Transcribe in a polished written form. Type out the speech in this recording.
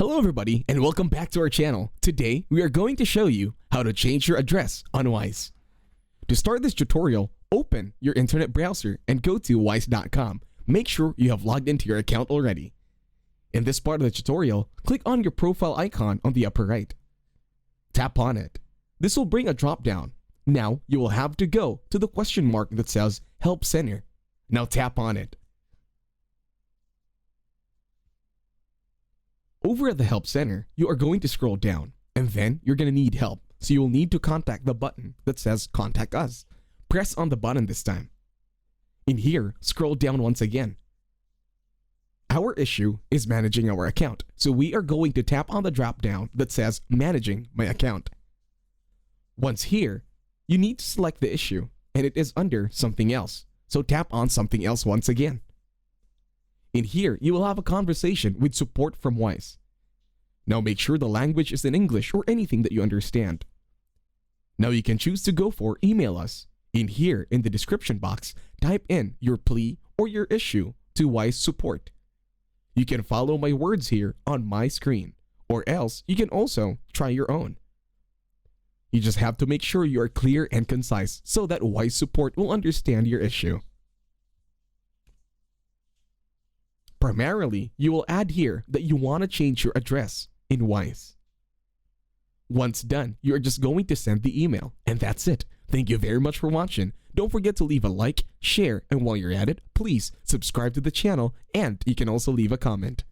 Hello everybody and welcome back to our channel. Today we are going to show you how to change your address on Wise. To start this tutorial, open your internet browser and go to wise.com. Make sure you have logged into your account already. In this part of the tutorial, click on your profile icon on the upper right. Tap on it. This will bring a drop down. Now you will have to go to the question mark that says Help Center. Now tap on it. Over at the Help Center, you are going to scroll down, and then you're going to need help, so you'll need to contact the button that says Contact Us. Press on the button this time. In here, scroll down once again. Our issue is managing our account, so we are going to tap on the drop down that says Managing My Account. Once here, you need to select the issue, and it is under Something Else, so tap on Something Else once again. In here, you will have a conversation with support from Wise. Now make sure the language is in English or anything that you understand. Now you can choose to go for Email Us. In here, in the description box, type in your plea or your issue to Wise Support. You can follow my words here on my screen, or else you can also try your own. You just have to make sure you are clear and concise so that Wise Support will understand your issue. Primarily, you will add here that you want to change your address in Wise. Once done, you are just going to send the email, and that's it. Thank you very much for watching. Don't forget to leave a like, share, and while you're at it, please subscribe to the channel, and you can also leave a comment.